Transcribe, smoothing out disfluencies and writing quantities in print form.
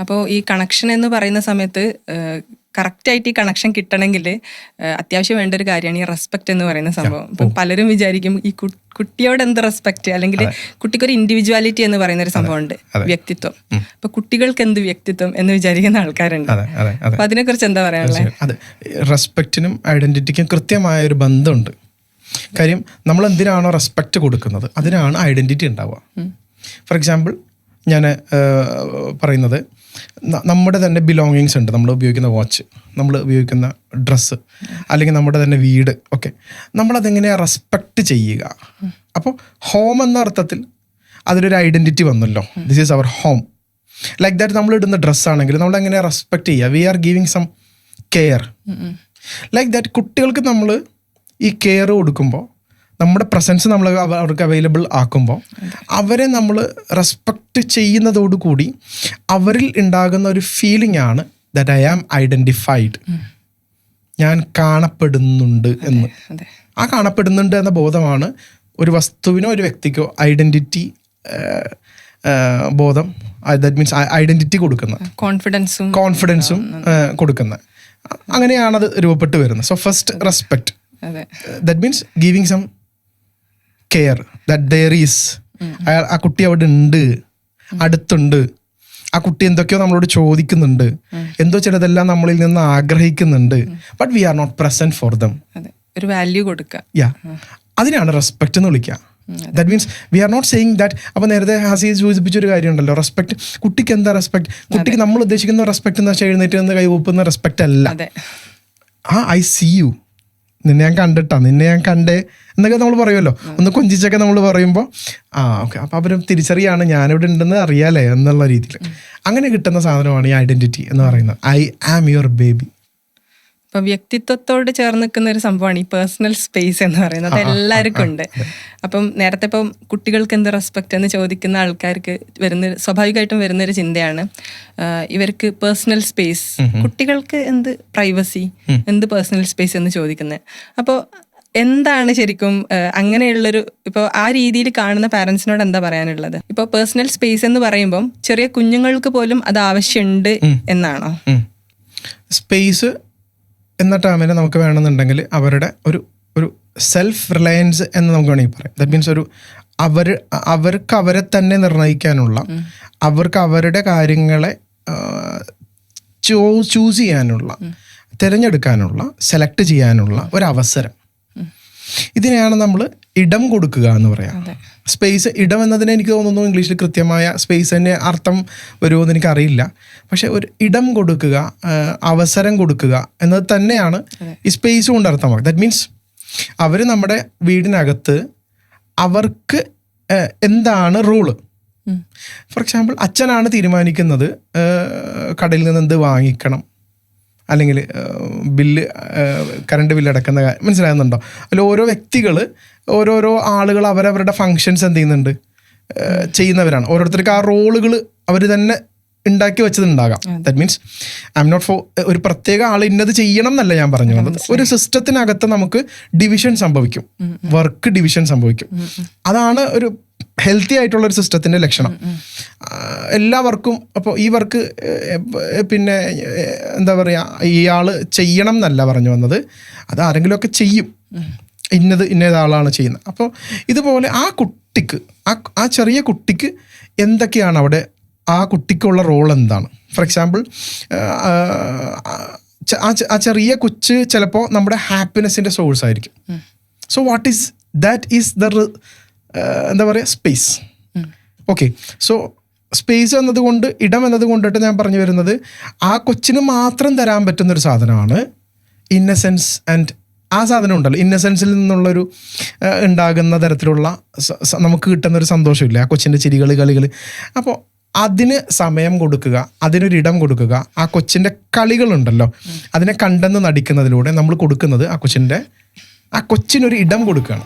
അപ്പോൾ ഈ കണക്ഷൻ എന്ന് പറയുന്ന സമയത്ത് കറക്റ്റായിട്ട് ഈ കണക്ഷൻ കിട്ടണമെങ്കിൽ അത്യാവശ്യം വേണ്ട ഒരു കാര്യമാണ് ഈ റെസ്പെക്ട് എന്ന് പറയുന്ന സംഭവം. ഇപ്പം പലരും വിചാരിക്കും ഈ കുട്ടിയോട് എന്ത് റെസ്പെക്ട്, അല്ലെങ്കിൽ കുട്ടിക്കൊരു ഇൻഡിവിജ്വാലിറ്റി എന്ന് പറയുന്ന ഒരു സംഭവമുണ്ട്, വ്യക്തിത്വം. അപ്പൊ കുട്ടികൾക്ക് എന്ത് വ്യക്തിത്വം എന്ന് വിചാരിക്കുന്ന ആൾക്കാരുണ്ട്. അപ്പൊ അതിനെക്കുറിച്ച് എന്താ പറയാനുള്ളത്? അതെ, റെസ്പെക്റ്റിനും ഐഡന്റിറ്റിക്കും കൃത്യമായ ഒരു ബന്ധമുണ്ട്. കാര്യം നമ്മൾ എന്തിനാണോ റെസ്പെക്റ്റ് കൊടുക്കുന്നത് അതിനാണ് ഐഡന്റിറ്റി ഉണ്ടാവുക. ഫോർ എക്സാമ്പിൾ ഞാൻ പറയുന്നത്, നമ്മുടെ തന്നെ ബിലോങ്ങിങ്സ് ഉണ്ട്. നമ്മൾ ഉപയോഗിക്കുന്ന വാച്ച്, നമ്മൾ ഉപയോഗിക്കുന്ന ഡ്രസ്സ്, അല്ലെങ്കിൽ നമ്മുടെ തന്നെ വീട് ഒക്കെ നമ്മളതെങ്ങനെയാണ് റെസ്പെക്റ്റ് ചെയ്യുക. അപ്പോൾ ഹോം എന്ന അർത്ഥത്തിൽ അതിലൊരു ഐഡൻറ്റിറ്റി വന്നല്ലോ, this is our home. Like that നമ്മൾ ഇടുന്ന ഡ്രസ്സാണെങ്കിൽ നമ്മൾ എങ്ങനെയാണ് റെസ്പെക്റ്റ് ചെയ്യുക, we are giving some care. Like that കുട്ടികൾക്ക് നമ്മൾ ഈ കെയർ കൊടുക്കുമ്പോൾ, നമ്മുടെ പ്രസൻസ് നമ്മൾ അവർക്ക് അവൈലബിൾ ആക്കുമ്പോൾ, അവരെ നമ്മൾ റെസ്പെക്റ്റ് ചെയ്യുന്നതോടുകൂടി അവരിൽ ഉണ്ടാകുന്ന ഒരു ഫീലിംഗ് ആണ് ദാറ്റ് ഐ ആം ഐഡൻറ്റിഫൈഡ്, ഞാൻ കാണപ്പെടുന്നുണ്ട് എന്ന്. ആ കാണപ്പെടുന്നുണ്ട് എന്ന ബോധമാണ് ഒരു വസ്തുവിനോ ഒരു വ്യക്തിക്കോ ഐഡൻറ്റിറ്റി ബോധം, ദാറ്റ് മീൻസ് ഐഡൻറ്റിറ്റി കൊടുക്കുന്നത്, കോൺഫിഡൻസും കൊടുക്കുന്നത്. അങ്ങനെയാണത് രൂപപ്പെട്ട് വരുന്നത്. So first respect, that means giving some care, that there is, ആ കുട്ടി അവിടെ ഉണ്ട്, അടുത്തുണ്ട്, ആ കുട്ടി എന്തൊക്കെയോ നമ്മളോട് ചോദിക്കുന്നുണ്ട്, എന്തോ ചിലതെല്ലാം നമ്മളിൽ നിന്ന് ആഗ്രഹിക്കുന്നുണ്ട്, but we are not present for them. ഒരു വാല്യൂ കൊടുക്കുക, അതിനാണ് റെസ്പെക്ട് എന്ന് വിളിക്കുക. That means we are not saying that. അപ്പോൾ നേരത്തെ ഹസീസ് സൂചിപ്പിച്ചൊരു കാര്യമുണ്ടല്ലോ, റെസ്പെക്ട്. കുട്ടിക്ക് എന്താ റെസ്പെക്ട്? കുട്ടിക്ക് നമ്മൾ ഉദ്ദേശിക്കുന്ന റെസ്പെക്ട് എന്ന് വെച്ചാൽ എഴുന്നേറ്റ് നിന്ന് കൈവൂപ്പുന്ന റെസ്പെക്ട് അല്ല. ഐ സീ യു, നിന്നെ ഞാൻ കണ്ടിട്ടാ, നിന്നെ ഞാൻ കണ്ടേ എന്നൊക്കെ നമ്മൾ പറയുമല്ലോ, ഒന്ന് കൊഞ്ചിച്ചൊക്കെ നമ്മൾ പറയുമ്പോൾ ഓക്കെ, അപ്പം അവരും തിരിച്ചറിയാണ് ഞാനിവിടെ ഉണ്ടെന്ന് അറിയാലേ എന്നുള്ള രീതിയിൽ. അങ്ങനെ കിട്ടുന്ന സാധനമാണ് ഈ ഐഡൻറ്റിറ്റി എന്ന് പറയുന്നത്. I am your baby. ഇപ്പം വ്യക്തിത്വത്തോട് ചേർന്ന് നിൽക്കുന്ന ഒരു സംഭവമാണ് ഈ പേഴ്സണൽ സ്പേസ് എന്ന് പറയുന്നത്. അത് എല്ലാവർക്കും ഉണ്ട്. അപ്പം നേരത്തെ ഇപ്പം കുട്ടികൾക്ക് എന്ത് റെസ്പെക്റ്റ് എന്ന് ചോദിക്കുന്ന ആൾക്കാർക്ക് സ്വാഭാവികമായിട്ടും വരുന്നൊരു ചിന്തയാണ് ഇവർക്ക് പേഴ്സണൽ സ്പേസ്, കുട്ടികൾക്ക് എന്ത് പ്രൈവസി, എന്ത് പേഴ്സണൽ സ്പേസ് എന്ന് ചോദിക്കുന്നത്. അപ്പോൾ എന്താണ് ശരിക്കും അങ്ങനെയുള്ളൊരു, ഇപ്പോൾ ആ രീതിയിൽ കാണുന്ന പാരൻസിനോട് എന്താ പറയാനുള്ളത്? ഇപ്പോൾ പേഴ്സണൽ സ്പേസ് എന്ന് പറയുമ്പം ചെറിയ കുഞ്ഞുങ്ങൾക്ക് പോലും അത് ആവശ്യമുണ്ട് എന്നാണോ? സ്പേസ് എന്ന ടേമിന് നമുക്ക് വേണമെന്നുണ്ടെങ്കിൽ അവരുടെ ഒരു സെൽഫ് റിലയൻസ് എന്ന് നമുക്ക് വേണമെങ്കിൽ പറയാം. ദാറ്റ് മീൻസ് അവർക്ക് അവരെ തന്നെ നിർണ്ണയിക്കാനുള്ള, അവർക്ക് അവരുടെ കാര്യങ്ങളെ ചൂസ് ചെയ്യാനുള്ള, തിരഞ്ഞെടുക്കാനുള്ള, സെലക്ട് ചെയ്യാനുള്ള ഒരവസരം. ഇതിനെയാണ് നമ്മൾ ഇടം കൊടുക്കുക എന്ന് പറയാം. സ്പേസ്, ഇടം എന്നതിന് എനിക്ക് തോന്നുന്നു ഇംഗ്ലീഷിൽ കൃത്യമായ സ്പേസിന് അർത്ഥം വരുമോ എന്ന് എനിക്കറിയില്ല. പക്ഷെ ഒരു ഇടം കൊടുക്കുക, അവസരം കൊടുക്കുക എന്നത് തന്നെയാണ് ഈ സ്പേസ് കൊണ്ട് അർത്ഥമാക്കുക. ദാറ്റ് മീൻസ് അവർ നമ്മുടെ വീടിനകത്ത് അവർക്ക് എന്താണ് റൂള്. ഫോർ എക്സാമ്പിൾ, അച്ഛനാണ് തീരുമാനിക്കുന്നത് കടയിൽ നിന്ന് എന്ത് വാങ്ങിക്കണം, അല്ലെങ്കിൽ കറണ്ട് ബില്ല് അടക്കുന്ന കാര്യം, മനസ്സിലാകുന്നുണ്ടോ? അതിൽ ഓരോ വ്യക്തികൾ, ഓരോരോ ആളുകൾ അവരവരുടെ ഫങ്ഷൻസ് എന്ത് ചെയ്യുന്നുണ്ട്, ചെയ്യുന്നവരാണ്. ഓരോരുത്തർക്ക് ആ റോളുകൾ അവർ തന്നെ ഉണ്ടാക്കി വെച്ചതുണ്ടാകാം. That means I am not for ഒരു പ്രത്യേക ആൾ ഇന്നത് ചെയ്യണം എന്നല്ല ഞാൻ പറഞ്ഞു വന്നത്. ഒരു സിസ്റ്റത്തിനകത്ത് നമുക്ക് ഡിവിഷൻ സംഭവിക്കും, വർക്ക് ഡിവിഷൻ സംഭവിക്കും. അതാണ് ഒരു ഹെൽത്തി ആയിട്ടുള്ള ഒരു സിസ്റ്റത്തിന്റെ ലക്ഷണം. എല്ലാവർക്കും അപ്പോൾ ഈ വർക്ക് പിന്നെ എന്താ പറയുക, ഇയാൾ ചെയ്യണം എന്നല്ല പറഞ്ഞു വന്നത്, അത് ആരെങ്കിലുമൊക്കെ ചെയ്യും, ഇന്നേതാളാണ് ചെയ്യുന്നത്. അപ്പോൾ ഇതുപോലെ ആ കുട്ടിക്ക്, ആ ചെറിയ കുട്ടിക്ക് എന്തൊക്കെയാണ് അവിടെ, ആ കുട്ടിക്കുള്ള റോൾ എന്താണ്. ഫോർ എക്സാമ്പിൾ, ആ ചെറിയ കൊച്ച് ചിലപ്പോൾ നമ്മുടെ ഹാപ്പിനെസ്സിൻ്റെ സോഴ്സ് ആയിരിക്കും. So what is that is the എന്താ പറയുക, സ്പേസ്. ഓക്കെ, സോ സ്പേസ് എന്നതുകൊണ്ട്, ഇടം എന്നത് കൊണ്ടിട്ട് ഞാൻ പറഞ്ഞു വരുന്നത്, ആ കൊച്ചിന് മാത്രം തരാൻ പറ്റുന്നൊരു സാധനമാണ് ഇന്നസെൻസ്. ആൻഡ് ആ സാധനം ഉണ്ടല്ലോ, ഇന്നസെൻസിൽ നിന്നുള്ളൊരു ഉണ്ടാകുന്ന തരത്തിലുള്ള നമുക്ക് കിട്ടുന്നൊരു സന്തോഷമില്ല, ആ കൊച്ചിൻ്റെ ചിരികൾ, കളികൾ. അപ്പോൾ അതിന് സമയം കൊടുക്കുക, അതിനൊരിടം കൊടുക്കുക. ആ കൊച്ചിൻ്റെ കളികളുണ്ടല്ലോ, അതിനെ കണ്ടെന്ന് നടിക്കുന്നതിലൂടെ നമ്മൾ കൊടുക്കുന്നത് ആ കൊച്ചിനൊരു ഇടം കൊടുക്കുകയാണ്.